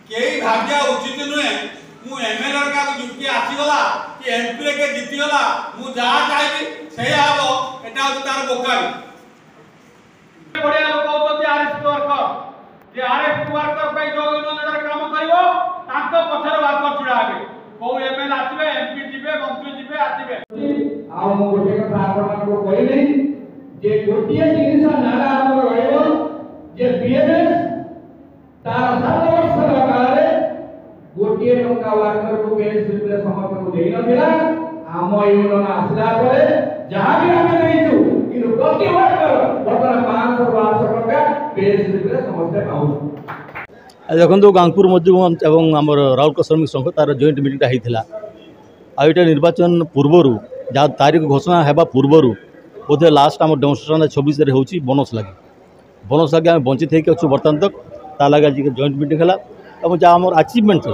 कई भाग्य उचित नुहे मु एमएलए का जुक्ति आसीगला कि एमपी के जीतीगला मु जहाँ चाहिए से हम एटा होता तार बोकाई बढ़िया लोग कहते आरएस वर्कर जे आरएस वर्कर पे जो यूनियन काम करिवो ताको पछर वर्कर छुड़ा हेबे को एमएलए आसीबे एमपी जिबे मंत्री जिबे आसीबे आ मु गोटे कथा आपन को कहली जे गोटिए जिनिस नारा हमर रहइबो जे बीएमएस तार 7 वर्ष लगारे गोटिए टंका वर्कर को बेस रिप्ले समर्थन देई नथिला आम यूनियन आसला परे जहां भी हम देइछु कि प्रति वर्कर बर्तमान 500 टका बेस रिप्ले समर्थन पाउ। देखो गांगपुर मध्यम एवं आमर राउरकेला श्रमिक संघ तार जॉइंट मीटिंग होता आईटा निर्वाचन पूर्वर जहाँ तारीख घोषणा होगा पूर्वर बोधे लास्ट आम डेमोन्स्ट्रेशन 26 हो बोनस लगे आम वंचित होकर बर्तमान तक तार लगे आज जॉइंट मीटिंग है और जहाँ आम अचिवमेंट था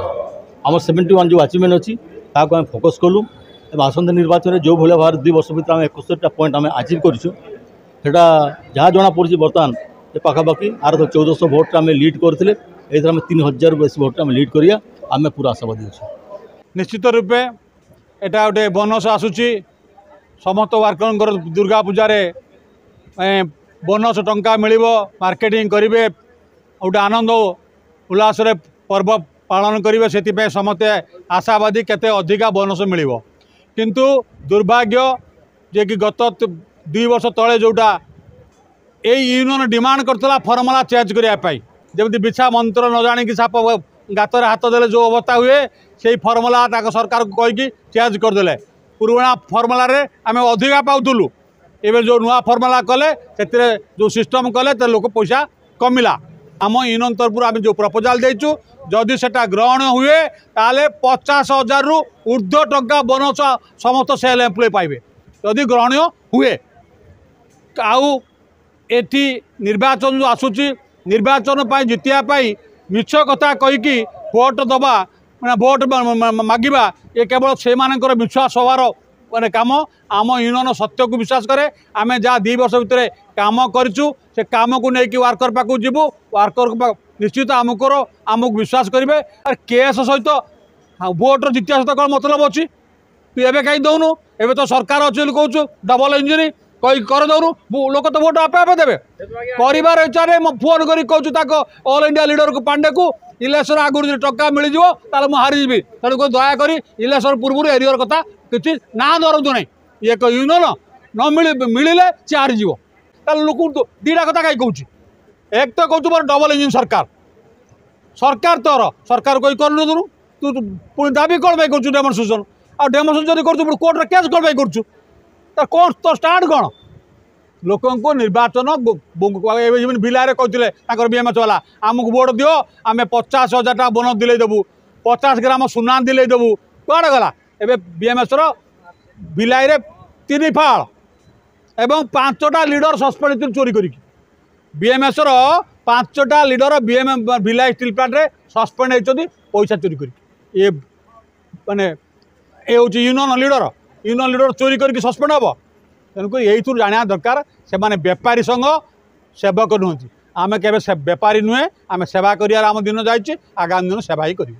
आम 71 जो अचिवमेंट अच्छी ताको आम फोकस कलु आसंता निर्वाचन में जो भाई भाव 2 वर्ष भर आम 71टा पॉइंट आम अचिव करूँ जहाँ जना पड़ी बर्तमान पाखापाखि आर 1400 भोट आम लीड करते ये आम 3000 बेस भोट आम लीड करिया आम पूरा आशावादी अच्छे। निश्चित रूपे एटा गोटे बोनस आसूची समस्त वर्कर दुर्गा पूजा बोनस टंका मिल मार्केटिंग करेंगे गोटे आनंद उल्लास पर्व पालन करेंगे से समस्ते आशावादी केते अधिका बोनस मिल किंतु दुर्भाग्य जे कि गत 2 वर्ष तले जोटा यूनियन डिमांड करता फर्मुला चेंज करने जमी बिछा मंत्र न जाणी साप गातर हाथ देले जो अवस्था हुए से फर्मुला सरकार को कहीकि चेंज करदे पुराणा फर्मुला आम अधिका पाऊलु एवं जो नुआ फर्मुला कले से जो सिस्टम कले तो लोक पैसा कमिला आम यूनियन तरफ आम जो प्रपोजाल देचु जदि सेटा ग्रहण हुए ताले 50,000 रु ऊर्ध्व टंका बोनस समस्त सेल एम्प्लॉय पाइबे जदि ग्रहण हुए। आउ एटी निर्वाचन जो आसूची निर्वाचन जितियापाई मिछ कथा कहीकि भोट दबा मैंने भोट मागिबा ये केवल से विश्वास हबार माने काम आम यूनियन सत्य को विश्वास करे आम जहाँ 2 वर्ष भितर काम करूँ से कम को लेकिन वार्कर पाक जीवु वार्कर निश्चित आमको विश्वास करेंगे केस सहित भोट जितिया सहित कौन मतलब अच्छी तु एवं कहीं दौनु एवं तो सरकार अच्छे कहूँ डबल इंजिन कही कर दौनु लोक तो भोट आपे आपे देवे कर इच्छा फोन कर कहूँ ऑल इंडिया लीडर को पांडे को इलेक्शन आगुरी टंका मिल जाए मुझे हारीजी तेणुक दयाकोरी इलेक्शन पूर्व एरियर कथा किसी ना धरतु ना ये यूनियन न मिले सी हारीज लोक 2टा कथा कहीं कहूँ एक तो कहूँ मोर डबल इंजिन सरकार तोर सरकार कोई कर दूनु तू पुणी दाबी कौन कर डेमोन्स्ट्रेशन आ डेमोन्स्ट्रेशन कर कोर्ट में केस कौन कर कौन तो स्टार्ट कौन लोक निर्वाचन बिलारे कहते बीएमएस वाला आमको भोट दियो आम 50,000 टका बोनस दिले देबू 50 ग्राम सुना दिले देबू कौन गला एवं बीएमएस बिलाई 3 फाड़ एवं 5टा लीडर सस्पेंड चोरी कर बीएमएस 5टा लीडर बीएम बिलाई स्टील प्लांट रे सस्पेंड होती पैसा चोरी कर ये माने ये हूँ यूनियन लीडर चोरी करके सस्पेंड हम तेणुक यही जाना दरकार से माने बेपारी संघ सेवक नुहति आम के बेपारी नुहे आम सेवा कर दिन जाइए आगामी दिन सेवा ही कर।